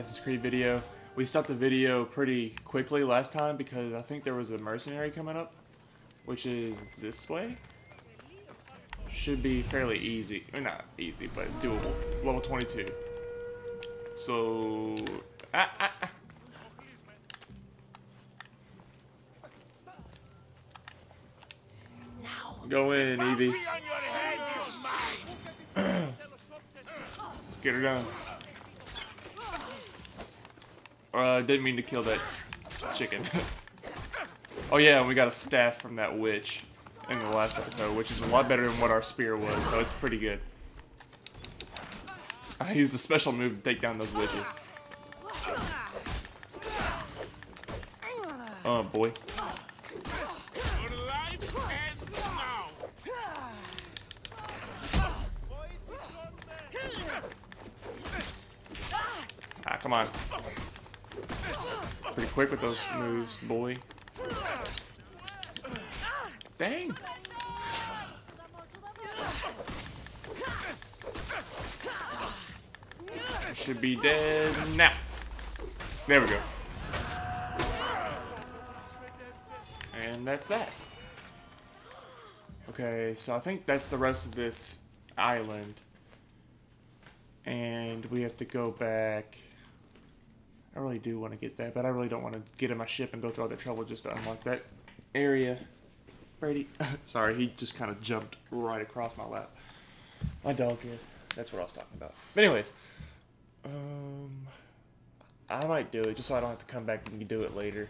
Assassin's Creed video. We stopped the video pretty quickly last time because I think there was a mercenary coming up, which is this way. Should be fairly easy. Or not easy, but doable. Level 22. So... Go in, Evie. Let's get her done. Didn't mean to kill that chicken. Oh yeah, and we got a staff from that witch in the last episode, which is a lot better than what our spear was, so it's pretty good. I used a special move to take down those witches. Oh boy. Ah, come on. Pretty quick with those moves, boy. Dang. Should be dead now. There we go. And that's that. Okay, so I think that's the rest of this island. And we have to go back. I really do want to get that, but I really don't want to get in my ship and go through all that trouble just to unlock that area. Brady. Sorry, he just kind of jumped right across my lap. My dog did. That's what I was talking about. But anyways. I might do it just so I don't have to come back and do it later.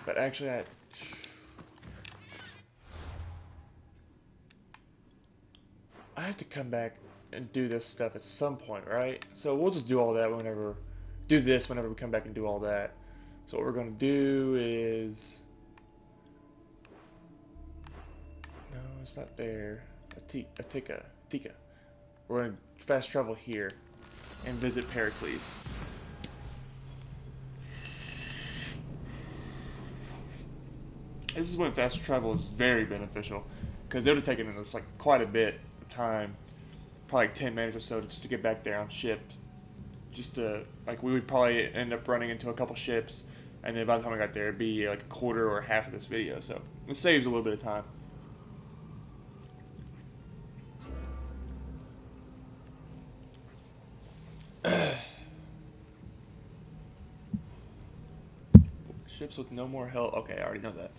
But actually, I have to come back and do this stuff at some point, right? So we'll just do all that whenever, do this whenever we come back and do all that. So what we're going to do is, no, it's not there. Tika. We're going to fast travel here and visit Pericles. This is when fast travel is very beneficial, because it would have taken us like quite a bit of time, probably like 10 minutes or so, just to get back there on ship. Just to, like, we would probably end up running into a couple ships, and then by the time we got there, it'd be like a quarter or half of this video, so it saves a little bit of time. Ships with no more health. Okay, I already know that.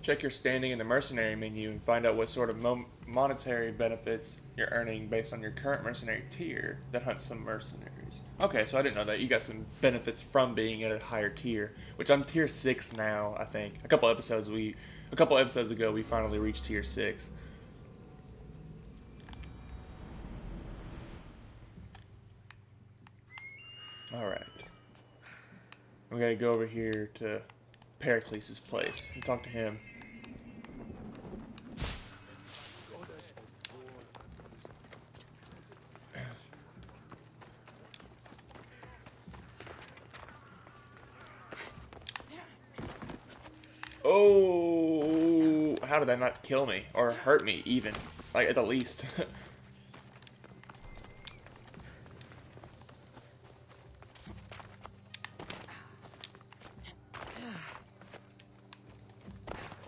Check your standing in the mercenary menu and find out what sort of monetary benefits you're earning based on your current mercenary tier that hunts some mercenaries. Okay, so I didn't know that. You got some benefits from being at a higher tier, which I'm tier 6 now, I think. A couple episodes ago we finally reached tier 6. Alright. We gotta go over here to Pericles' place and talk to him. Oh, how did that not kill me or hurt me even? Like, at the least.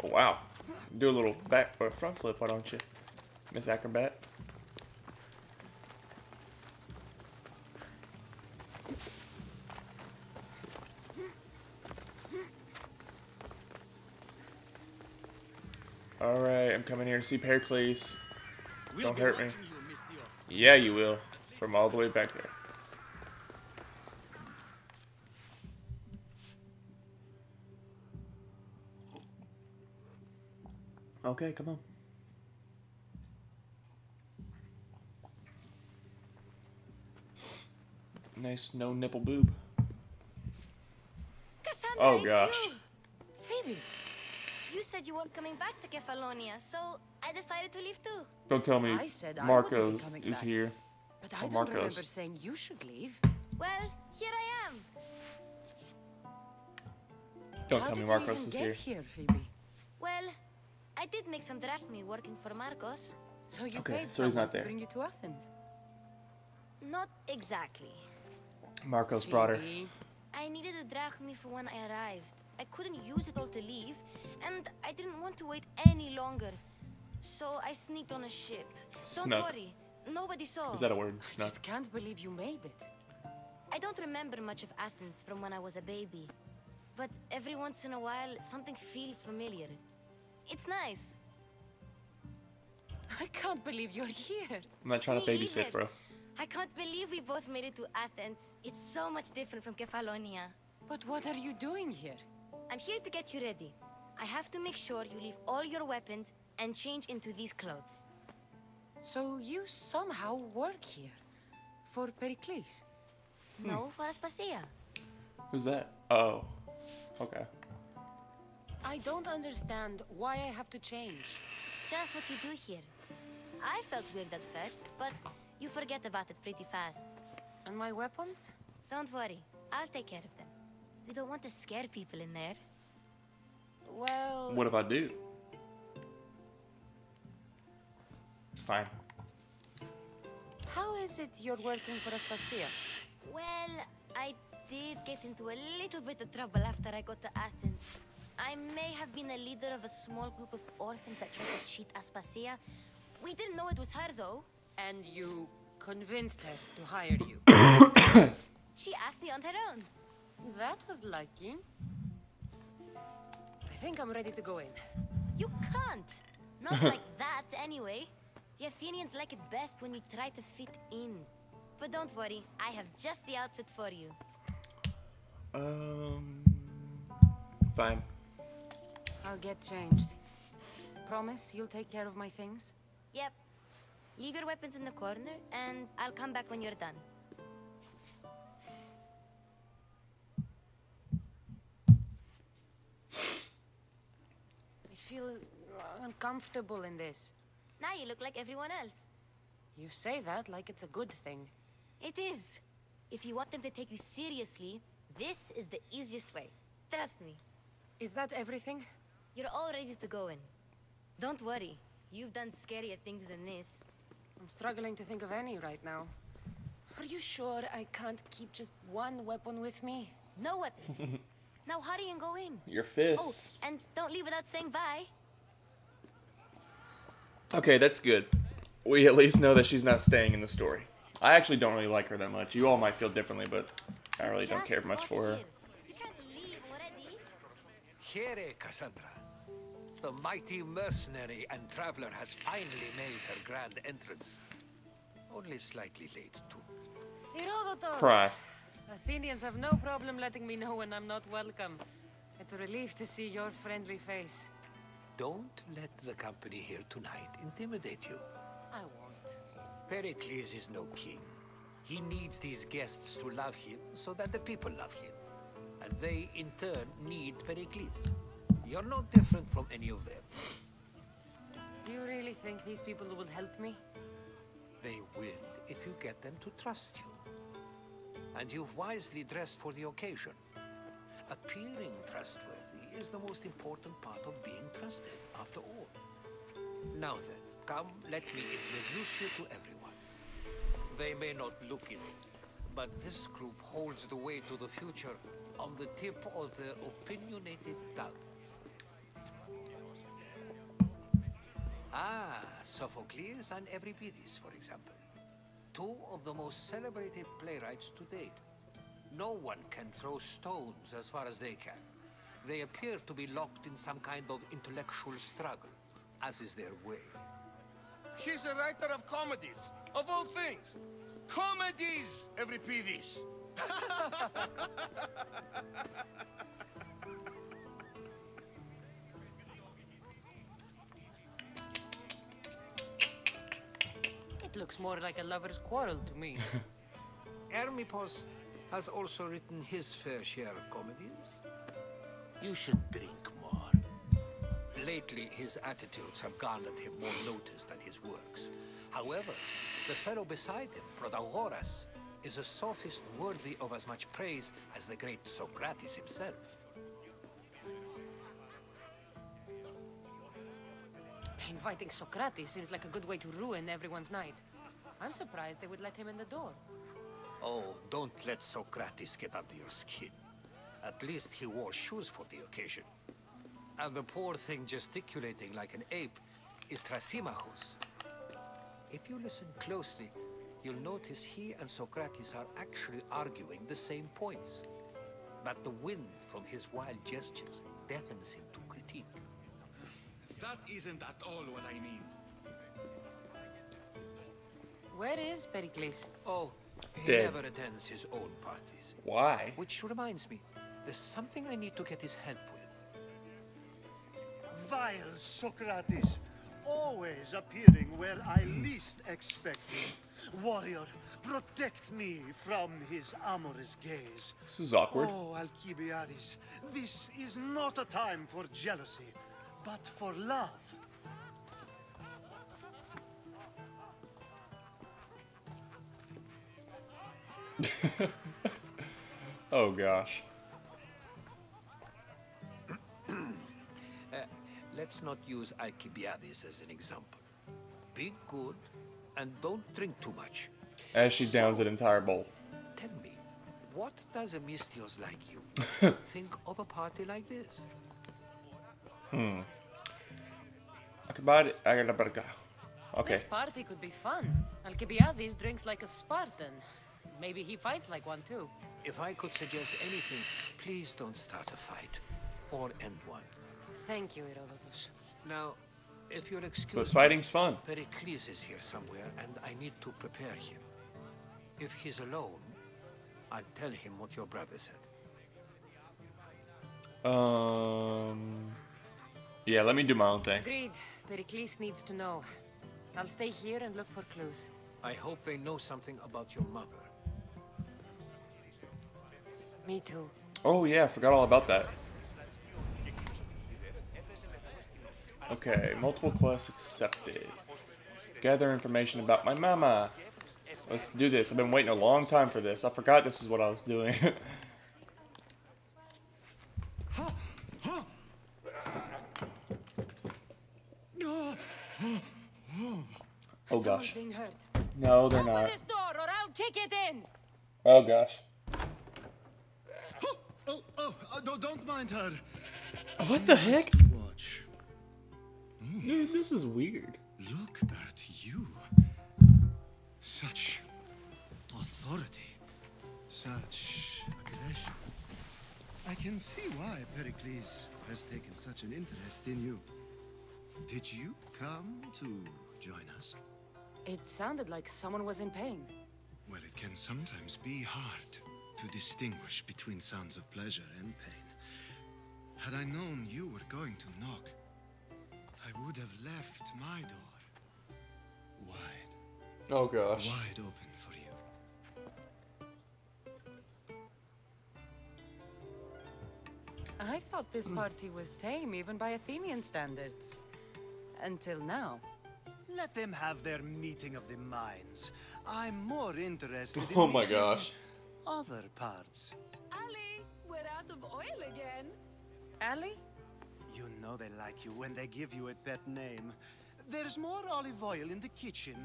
Oh, wow. Do a little back or front flip, why don't you, Miss Acrobat? Alright, I'm coming here to see Pericles. Don't hurt me. Yeah, you will. From all the way back there. Okay, come on. Nice no nipple boob. Cassandra, oh gosh. you. Phoebe, you said you weren't coming back to Kefalonia, so I decided to leave too. Don't tell me Marco is back. here. But I don't remember saying you should leave. Well, here I am. Don't tell me Marcos is here. Phoebe? Well, I did make some drachmi working for Marcos. So you Okay, paid so he's someone not to there. bring you to Athens? Not exactly. Marcos brought her. Phoebe. I needed a drachmi for when I arrived. I couldn't use it all to leave, and I didn't want to wait any longer. So I sneaked on a ship. Snuck. Don't worry, nobody saw. Is that a word? I Snuck. just can't believe you made it. I don't remember much of Athens from when I was a baby. But every once in a while, something feels familiar. It's nice. I can't believe you're here. I'm not trying to Me babysit, either. bro. I can't believe we both made it to Athens. It's so much different from Kefalonia. But what are you doing here? I'm here to get you ready. I have to make sure you leave all your weapons and change into these clothes. So you somehow work here for Pericles? No, for Aspasia. Who's that? Oh. Okay. I don't understand why I have to change. It's just what you do here. I felt weird at first, but you forget about it pretty fast. And my weapons? Don't worry, I'll take care of them. You don't want to scare people in there. Well... What if I do? Fine. How is it you're working for Aspasia? Well, I did get into a little bit of trouble after I got to Athens. I may have been a leader of a small group of orphans that tried to cheat Aspasia. We didn't know it was her, though. And you convinced her to hire you? She asked me on her own. That was lucky. I think I'm ready to go in. You can't. Not like that, anyway. The Athenians like it best when you try to fit in. But don't worry, I have just the outfit for you. Fine. I'll get changed. Promise you'll take care of my things? Yep. Leave your weapons in the corner, and I'll come back when you're done. I feel uncomfortable in this. Now you look like everyone else. You say that like it's a good thing. It is. If you want them to take you seriously, this is the easiest way. Trust me. Is that everything? You're all ready to go in. Don't worry. You've done scarier things than this. I'm struggling to think of any right now. Are you sure I can't keep just one weapon with me? No weapons. Now hurry and go in. Your Oh, fists. and don't leave without saying bye. Okay, that's good. We at least know that she's not staying in the story. I actually don't really like her that much. You all might feel differently, but I really don't care much for her. You can't leave already. Here, Cassandra. The mighty mercenary and traveler has finally made her grand entrance. Only slightly late, too. Herodotus! Cry. Athenians have no problem letting me know when I'm not welcome. It's a relief to see your friendly face. Don't let the company here tonight intimidate you. I won't. Pericles is no king. He needs these guests to love him so that the people love him. And they, in turn, need Pericles. You're no different from any of them. Do you really think these people will help me? They will if you get them to trust you. And you've wisely dressed for the occasion. Appearing trustworthy is the most important part of being trusted, after all. Now then, come, let me introduce you to everyone. They may not look it, but this group holds the way to the future on the tip of their opinionated tongues. Ah, Sophocles and Euripides, for example. Two of the most celebrated playwrights to date. No one can throw stones as far as they can. They appear to be locked in some kind of intellectual struggle, as is their way. He's a writer of comedies, of all things. Comedies, Euripides. It looks more like a lover's quarrel to me. Hermippos has also written his fair share of comedies. You should drink more. Lately, his attitudes have garnered him more notice than his works. However, the fellow beside him, Protagoras, is a sophist worthy of as much praise as the great Socrates himself. Inviting Socrates seems like a good way to ruin everyone's night. I'm surprised they would let him in the door. Oh, don't let Socrates get under your skin. At least he wore shoes for the occasion. And the poor thing gesticulating like an ape is Thrasymachus. If you listen closely, you'll notice he and Socrates are actually arguing the same points. But the wind from his wild gestures deafens him to critique. That isn't at all what I mean. Where is Pericles? Oh, he Dead. never attends his own parties. Why? Which reminds me, there's something I need to get his help with. Vile Socrates, always appearing where I least expect him. Warrior, protect me from his amorous gaze. This is awkward. Oh, Alcibiades, this is not a time for jealousy, but for love. Oh gosh. Let's not use Alcibiades as an example. Be good and don't drink too much. As she downs an entire bowl. Tell me, what does a Mystios like you think of a party like this? Okay. This party could be fun. Alcibiades drinks like a Spartan. Maybe he fights like one too. If I could suggest anything, please don't start a fight or end one. Thank you, Herodotus. Now, if you'll But excuse me, fighting's fun. Pericles is here somewhere and I need to prepare him. If he's alone, I'll tell him what your brother said. Yeah, let me do my own thing. Agreed. Pericles needs to know. I'll stay here and look for clues. I hope they know something about your mother. Me too. Oh yeah, I forgot all about that. Okay, multiple quests accepted. Gather information about my mama. Let's do this. I've been waiting a long time for this. I forgot this is what I was doing. Oh gosh. Someone's being hurt. No, they're Open not. this door or I'll kick it in! Oh gosh. Don't mind her. What the heck? Watch. Dude, this is weird. Look at you. Such authority. Such aggression. I can see why Pericles has taken such an interest in you. Did you come to join us? It sounded like someone was in pain. Well, it can sometimes be hard to distinguish between sounds of pleasure and pain. Had I known you were going to knock, I would have left my door Oh gosh. wide open for you. I thought this party was tame even by Athenian standards. Until now. Let them have their meeting of the minds. I'm more interested in Oh my meeting gosh. other parts. Ali, we're out of oil again. Ali? You know they like you when they give you a pet name. There's more olive oil in the kitchen,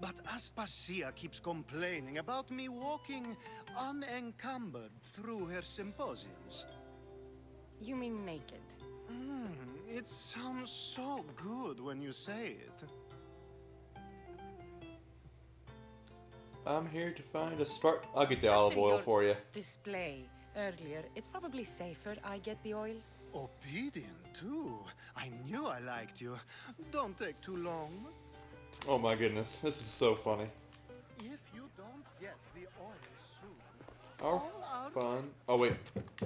but Aspasia keeps complaining about me walking unencumbered through her symposiums. You mean naked? It sounds so good when you say it. I'm here to find a spark. I'll get the olive After oil your for you. Display earlier. It's probably safer I get the oil. Obedient, too. I knew I liked you. Don't take too long. Oh my goodness, this is so funny. If you don't get the oil soon, Oh, fun. Oh wait,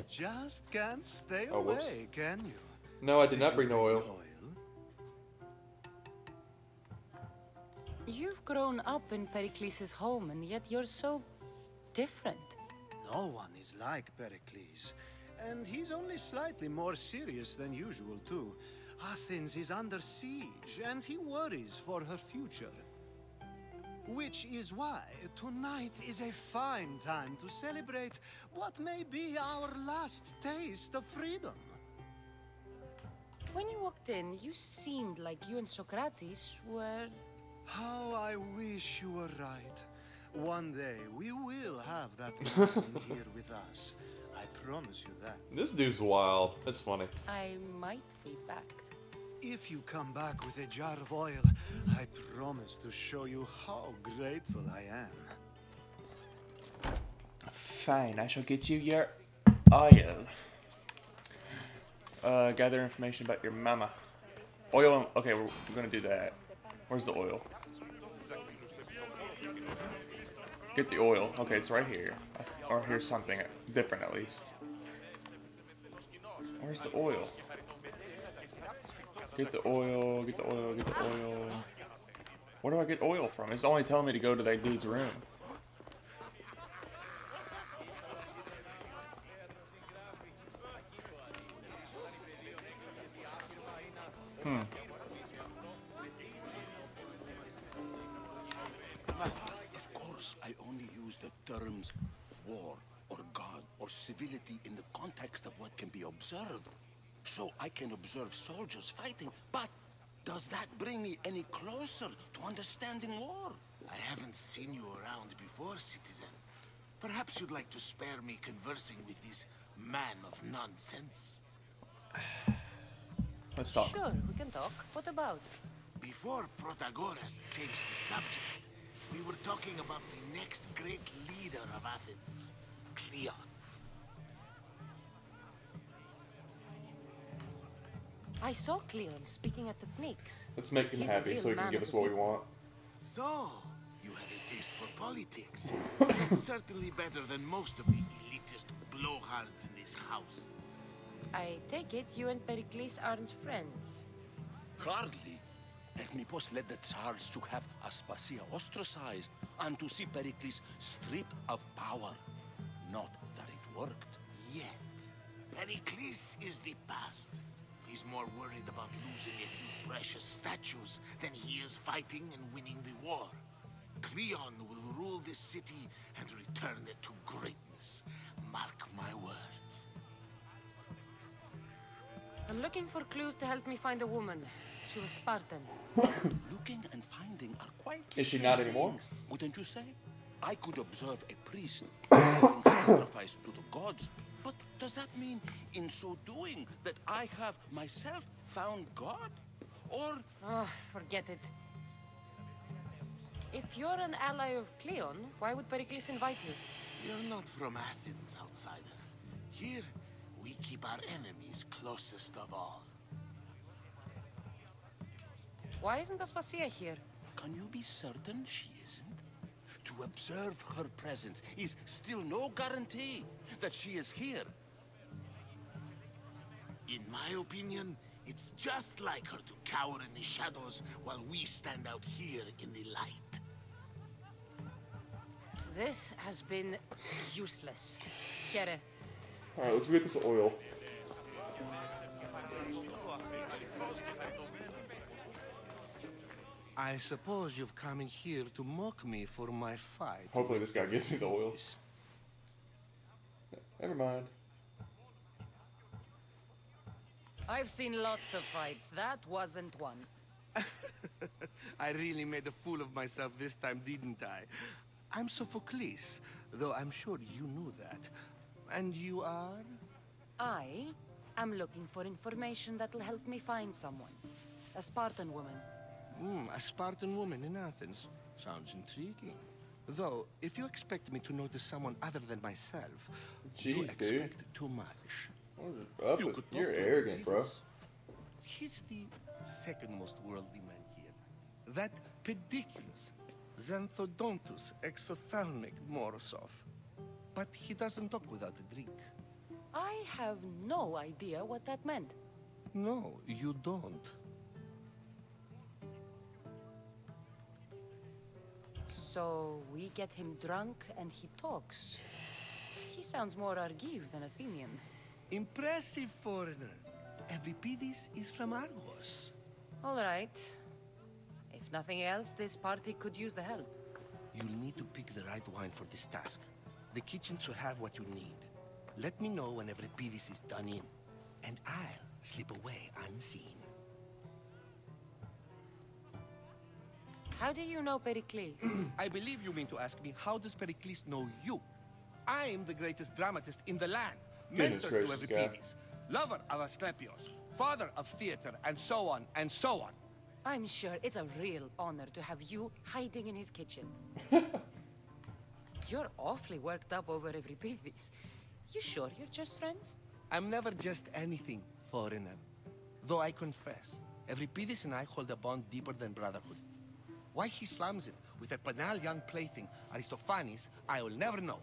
just can't stay Oh, whoops. away, can you? no, I did not Did bring you the oil. You've grown up in Pericles' home, and yet you're so different. No one is like Pericles. And he's only slightly more serious than usual, too. Athens is under siege, and he worries for her future. Which is why tonight is a fine time to celebrate what may be our last taste of freedom. When you walked in, you seemed like you and Socrates were... How I wish you were right. One day, we will have that man in here with us. I promise you that. This dude's wild. That's funny. I might be back. If you come back with a jar of oil, I promise to show you how grateful I am. Fine, I shall get you your oil. Gather information about your mama. Oil, okay, we're gonna do that. Where's the oil? Get the oil. Okay, it's right here. Or here's something different at least. Where's the oil? Get the oil, get the oil, get the oil. Where do I get oil from? It's only telling me to go to that dude's room. Of course, I only use the terms war or God or civility in the context of what can be observed. So I can observe soldiers fighting, but does that bring me any closer to understanding war? I haven't seen you around before, citizen. Perhaps you'd like to spare me conversing with this man of nonsense? Let's talk. Sure, we can talk. What about? Before Protagoras changed the subject, we were talking about the next great leader of Athens, Cleon. I saw Cleon speaking at the Pnyx. Let's make him He's a happy real so he can man give of us the what we people. want. So, you have a taste for politics. It's certainly better than most of the elitist blowhards in this house. I take it you and Pericles aren't friends. Hardly. Hermippos led the Tsars to have Aspasia ostracized and to see Pericles stripped of power. Not that it worked. Yet. Pericles is the past. He's more worried about losing a few precious statues than he is fighting and winning the war. Cleon will rule this city and return it to greatness. Mark my words. I'm looking for clues to help me find a woman. She was Spartan. Looking and finding are quite Is she different not anymore? things, wouldn't you say? I could observe a priest offering sacrifice to the gods, but does that mean, in so doing, that I have myself found God? Or Oh, forget it. If you're an ally of Cleon, why would Pericles invite you? you're not from Athens, outsider. Here, we keep our enemies closest of all. Why isn't Aspasia here? Can you be certain she isn't? To observe her presence is still no guarantee that she is here. In my opinion, it's just like her to cower in the shadows while we stand out here in the light. This has been useless. Chiere, Alright, let's get this oil. I suppose you've come in here to mock me for my fight. Hopefully this guy gives me the oil. Never mind. I've seen lots of fights. That wasn't one. I really made a fool of myself this time, didn't I? I'm Sophocles, though I'm sure you knew that. And you are? I am looking for information that'll help me find someone. A Spartan woman. A Spartan woman in Athens. Sounds intriguing. Though, if you expect me to notice someone other than myself, you Jeez, dude. expect too much. What is up You with- could talk You're to arrogant, bro. Pericles. He's the second most worldly man here. That pediculous, Xanthodontus exophthalmic Morosov. But he doesn't talk without a drink. I have no idea what that meant. No, you don't. So we get him drunk and he talks. He sounds more Argive than Athenian. Impressive foreigner. Euripides is from Argos. All right. If nothing else, this party could use the help. You'll need to pick the right wine for this task. The kitchen should have what you need. Let me know when Euripides is done in, and I'll slip away unseen. How do you know Pericles? I believe you mean to ask me, how does Pericles know you? I am the greatest dramatist in the land, Goodness mentor to gracious, Euripides, lover of Asclepius, father of theater, and so on, and so on. I'm sure it's a real honor to have you hiding in his kitchen. You're awfully worked up over Euripides. You sure you're just friends? I'm never just anything, foreigner. Though I confess, Euripides and I hold a bond deeper than brotherhood. Why he slams it with a banal young plaything, Aristophanes, I will never know.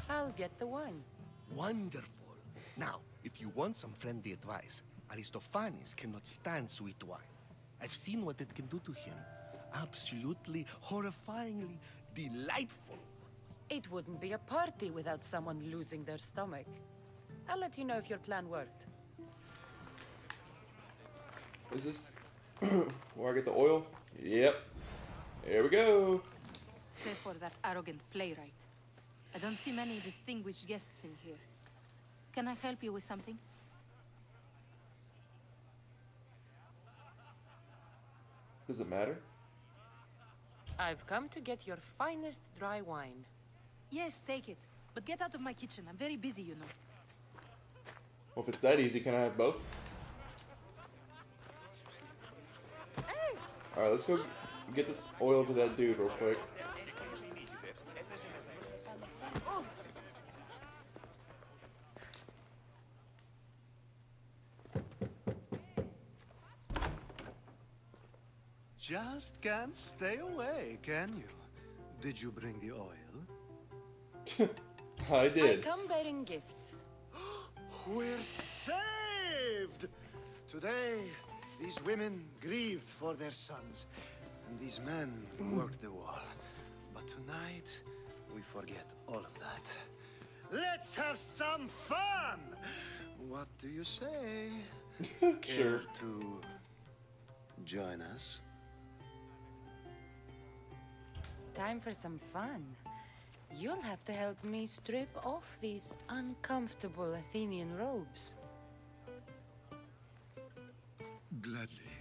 I'll get the wine. Wonderful. Now, if you want some friendly advice, Aristophanes cannot stand sweet wine. I've seen what it can do to him. Absolutely, horrifyingly delightful. It wouldn't be a party without someone losing their stomach. I'll let you know if your plan worked. Is this where I get the oil? Yep. Here we go. Save for that arrogant playwright. I don't see many distinguished guests in here. Can I help you with something? Does it matter? I've come to get your finest dry wine. Yes, take it. But get out of my kitchen. I'm very busy, you know. Well, if it's that easy, can I have both? Alright, let's go get this oil to that dude real quick. Just can't stay away, can you? Did you bring the oil? I did. I come bearing gifts. We're saved! Today, these women grieved for their sons, and these men worked the wall. But tonight, we forget all of that. Let's have some fun! What do you say? Care to join us? Time for some fun. You'll have to help me strip off these uncomfortable Athenian robes. Gladly.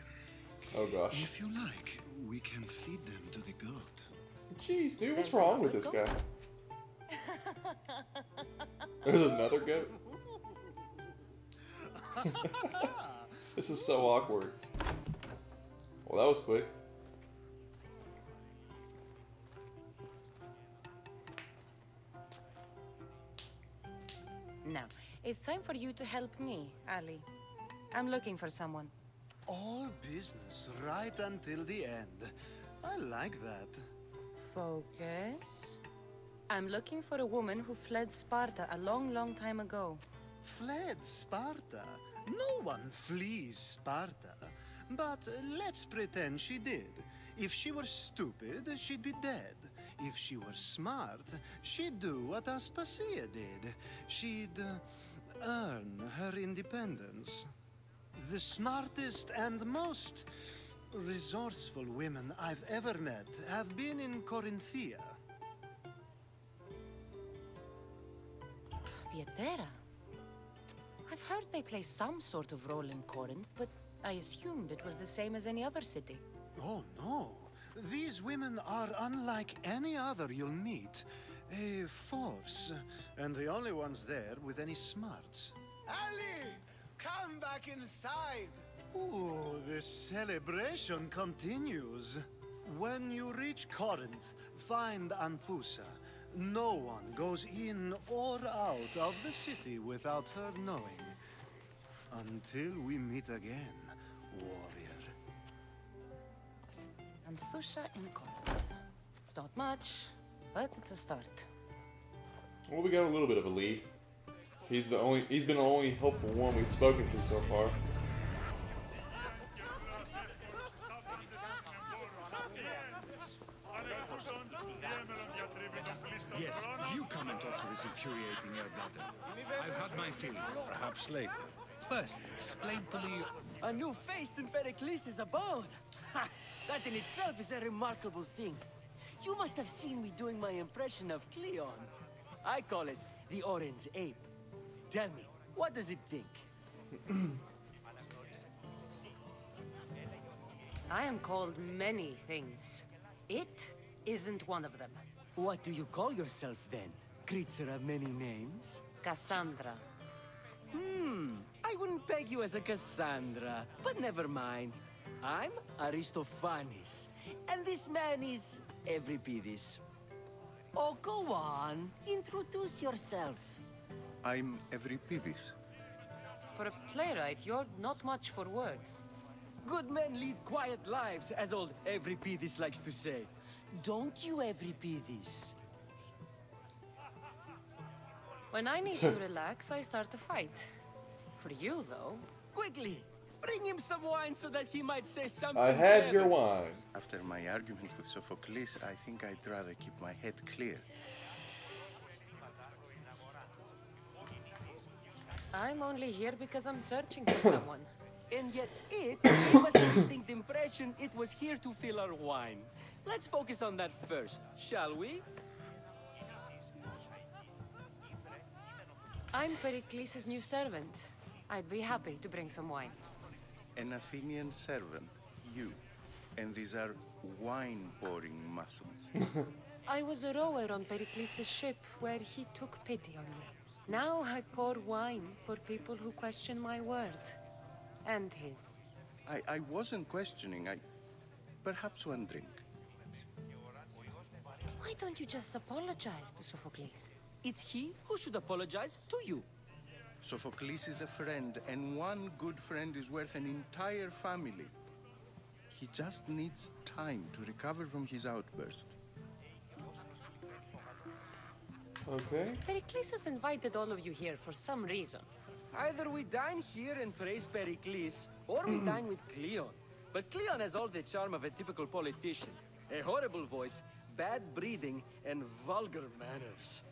Oh gosh. If you like, we can feed them to the goat. Jeez, dude, what's wrong with this guy? There's another goat. This is so awkward. Well, that was quick. Now, it's time for you to help me, Ali. I'm looking for someone. All business right until the end. I like that. Focus. I'm looking for a woman who fled Sparta a long, long time ago. Fled Sparta? No one flees Sparta. But let's pretend she did. If she were stupid, she'd be dead. If she were smart, she'd do what Aspasia did. She'd earn her independence. The smartest and most resourceful women I've ever met have been in Corinthia. Theatera? I've heard they play some sort of role in Corinth, but I assumed it was the same as any other city. Oh, no. These women are unlike any other you'll meet. A force, and the only ones there with any smarts. Ali! Come back inside! Ooh, the celebration continues. When you reach Corinth, find Anthusa. No one goes in or out of the city without her knowing. Until we meet again, warrior. Anthusa in Corinth. It's not much, but it's a start. Well, we got a little bit of a lead. He's been the only helpful one we've spoken to so far. Yes, you come and talk to this infuriating air-bladder. I've had my fill. Perhaps later. First, explain to me... A new face in Pericles' abode! Ha! That in itself is a remarkable thing. You must have seen me doing my impression of Cleon. I call it the Orange Ape. Tell me, What does it think? I am called many things. It isn't one of them. What do you call yourself then? Creature of many names? Cassandra. I wouldn't peg you as a Cassandra, but never mind. I'm Aristophanes, and this man is Euripides. Oh, go on. Introduce yourself. I'm Euripides. For a playwright, you're not much for words. Good men lead quiet lives, as old Euripides likes to say. Don't you, Euripides? When I need to relax, I start a fight. For you, though... Quickly! Bring him some wine so that he might say something I have clever. your wine. After my argument with Sophocles, I think I'd rather keep my head clear. I'm only here because I'm searching for someone. And yet it gave us a distinct impression it was here to fill our wine. Let's focus on that first, shall we? I'm Pericles' new servant. I'd be happy to bring some wine. An Athenian servant, you. And these are wine-pouring muscles. I was a rower on Pericles' ship where he took pity on me. Now I pour wine for people who question my word. And his. I wasn't questioning. Perhaps one drink. Why don't you just apologize to Sophocles? It's he who should apologize to you. Sophocles is a friend, and one good friend is worth an entire family. He just needs time to recover from his outburst. Okay. Pericles has invited all of you here for some reason. Either we dine here and praise Pericles, or we dine with Cleon. But Cleon has all the charm of a typical politician. A horrible voice, bad breeding, and vulgar manners.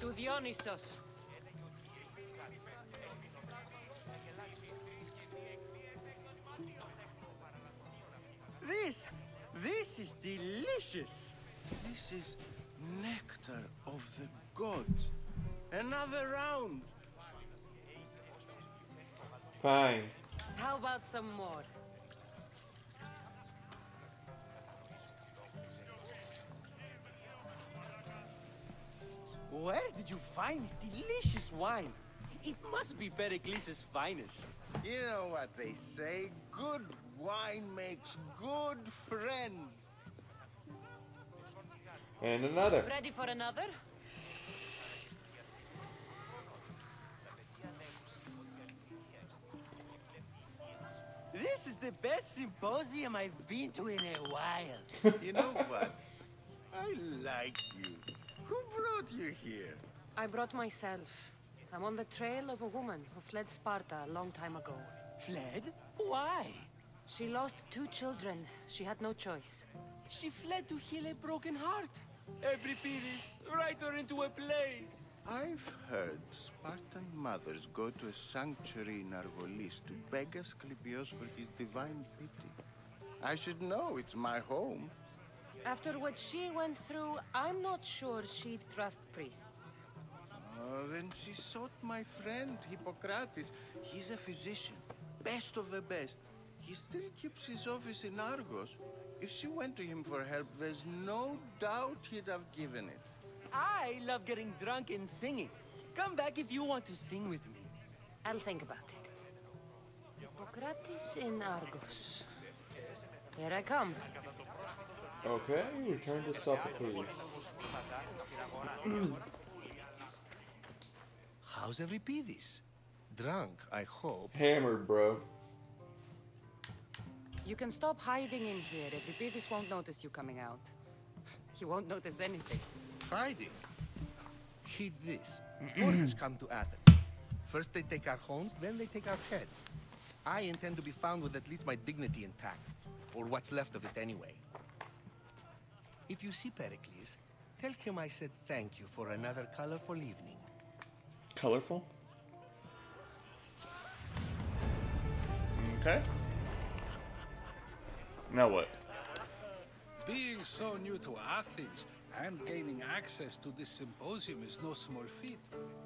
To Dionysos. This is delicious. This is nectar of the gods. Another round. Fine. How about some more? Where did you find this delicious wine? It must be Pericles' finest. You know what they say, good wine makes good friends. And another. Ready for another? This is the best symposium I've been to in a while. You know what? I like you. Who brought you here? I brought myself. I'm on the trail of a woman who fled Sparta a long time ago. Fled? Why? She lost 2 children. She had no choice. She fled to heal a broken heart. Euripides, write her into a play. I've heard Spartan mothers go to a sanctuary in Argolis to beg Asclepios for his divine pity. I should know, it's my home. After what she went through, I'm not sure she'd trust priests. Oh, then she sought my friend, Hippocrates. He's a physician, best of the best. He still keeps his office in Argos. If she went to him for help, there's no doubt he'd have given it. I love getting drunk and singing. Come back if you want to sing with me. I'll think about it. Hippocrates in Argos. Here I come. Okay, return to Sophocles. How's Euripides? Drunk, I hope. Hammered, bro. You can stop hiding in here. Euripides won't notice you coming out. He won't notice anything. Hiding? Heed this. War has come to Athens. First they take our homes, then they take our heads. I intend to be found with at least my dignity intact. Or what's left of it anyway. If you see Pericles, tell him I said thank you for another colorful evening. Colorful? Okay. Now what? Being so new to Athens, And gaining access to this symposium is no small feat.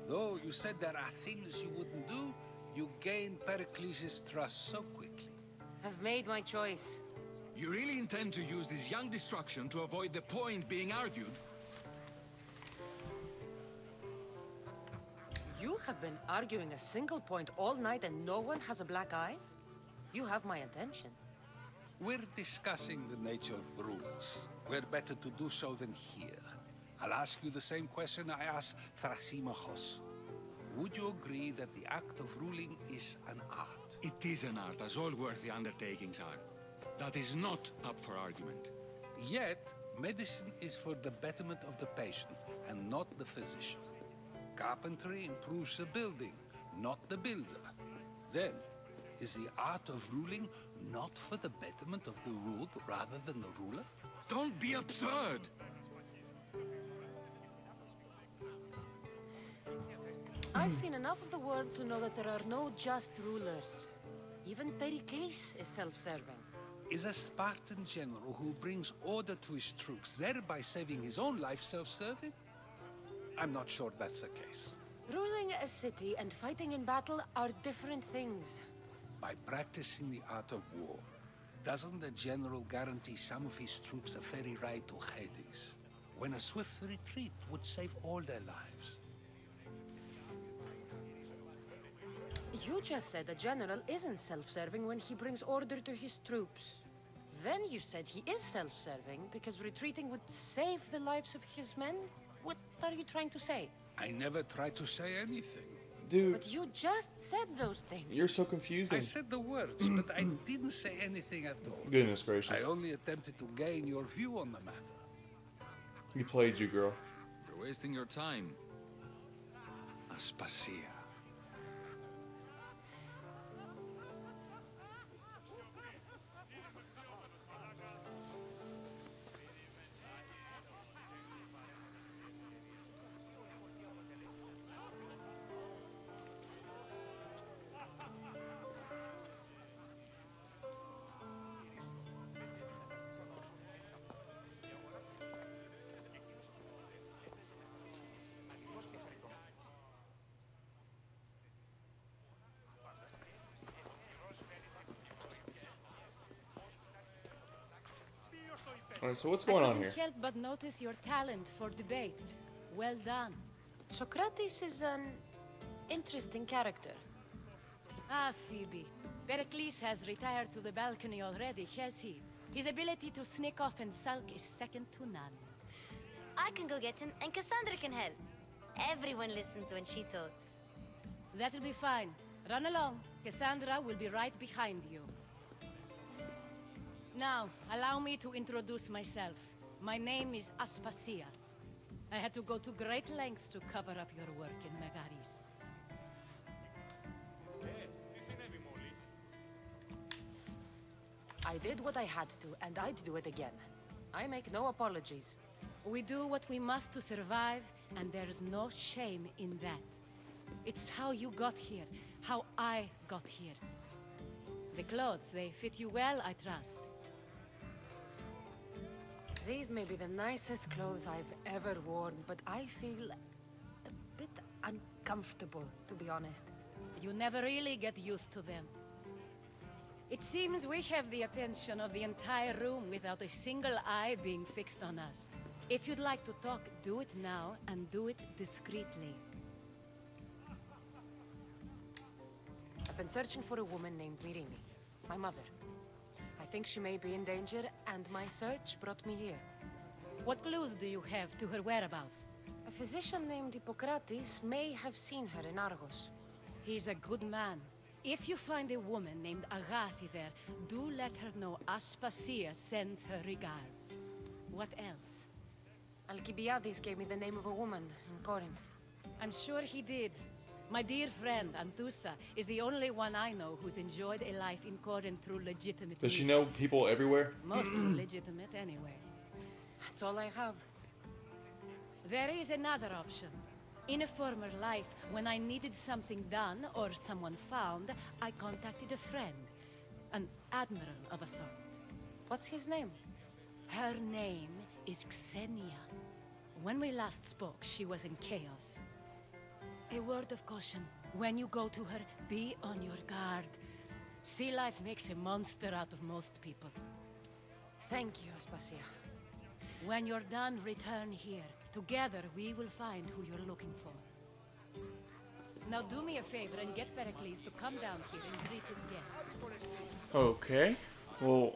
Though you said there are things you wouldn't do, you gain Pericles' trust so quickly. I've made my choice. You really intend to use this young destruction to avoid the point being argued? You have been arguing a single point all night and no one has a black eye? You have my attention. We're discussing the nature of rules. Where better to do so than here? I'll ask you the same question I asked Thrasymachos. Would you agree that the act of ruling is an art? It is an art, as all worthy undertakings are. That is not up for argument. Yet, medicine is for the betterment of the patient, and not the physician. Carpentry improves the building, not the builder. Then, is the art of ruling not for the betterment of the ruled rather than the ruler? Don't be absurd! I've seen enough of the world to know that there are no just rulers. Even Pericles is self-serving. Is a Spartan general who brings order to his troops, thereby saving his own life, self-serving? I'm not sure that's the case. Ruling a city and fighting in battle are different things. By practicing the art of war, doesn't the general guarantee some of his troops a ferry ride to Hades, when a swift retreat would save all their lives? You just said a general isn't self-serving when he brings order to his troops. Then you said he is self-serving because retreating would save the lives of his men? What are you trying to say? I never tried to say anything. Dude. But you just said those things. You're so confusing. I said the words, but I didn't say anything at all. Goodness gracious. I only attempted to gain your view on the matter. He played you, girl. You're wasting your time. Aspasia. Alright, so what's going on here? I couldn't help but notice your talent for debate. Well done. Socrates is an interesting character. Ah, Phoebe. Pericles has retired to the balcony already, has he? His ability to sneak off and sulk is second to none. I can go get him, and Cassandra can help. Everyone listens when she talks. That'll be fine. Run along. Cassandra will be right behind you. Now, allow me to introduce myself. My name is Aspasia. I had to go to great lengths to cover up your work in Megaris. I did what I had to, and I'd do it again. I make no apologies. We do what we must to survive, and there's no shame in that. It's how you got here, how I got here. The clothes, they fit you well, I trust. These may be the nicest clothes I've ever worn, but I feel a bit uncomfortable, to be honest. You never really get used to them. It seems we have the attention of the entire room without a single eye being fixed on us. If you'd like to talk, do it now, and do it discreetly. I've been searching for a woman named Myrimi, my mother. I think she may be in danger, and my search brought me here. What clues do you have to her whereabouts? A physician named Hippocrates may have seen her in Argos. He's a good man. If you find a woman named Agathi there, do let her know Aspasia sends her regards. What else? Alcibiades gave me the name of a woman in Corinth. I'm sure he did. My dear friend, Anthusa, is the only one I know who's enjoyed a life in Corinth through legitimate Does she means. know people everywhere? Mostly legitimate, anyway. That's all I have. There is another option. In a former life, when I needed something done or someone found, I contacted a friend. An admiral of a sort. What's his name? Her name is Xenia. When we last spoke, she was in chaos. A word of caution. When you go to her, be on your guard. Sea life makes a monster out of most people. Thank you, Aspasia. When you're done, return here. Together, we will find who you're looking for. Now do me a favor and get Pericles to come down here and greet his guests. Okay. Well,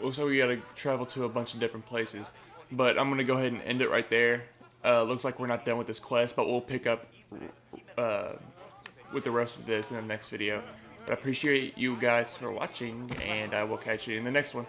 looks like we gotta travel to a bunch of different places. But I'm gonna go ahead and end it right there. Looks like we're not done with this quest, but we'll pick up with the rest of this in the next video. But I appreciate you guys for watching, and I will catch you in the next one.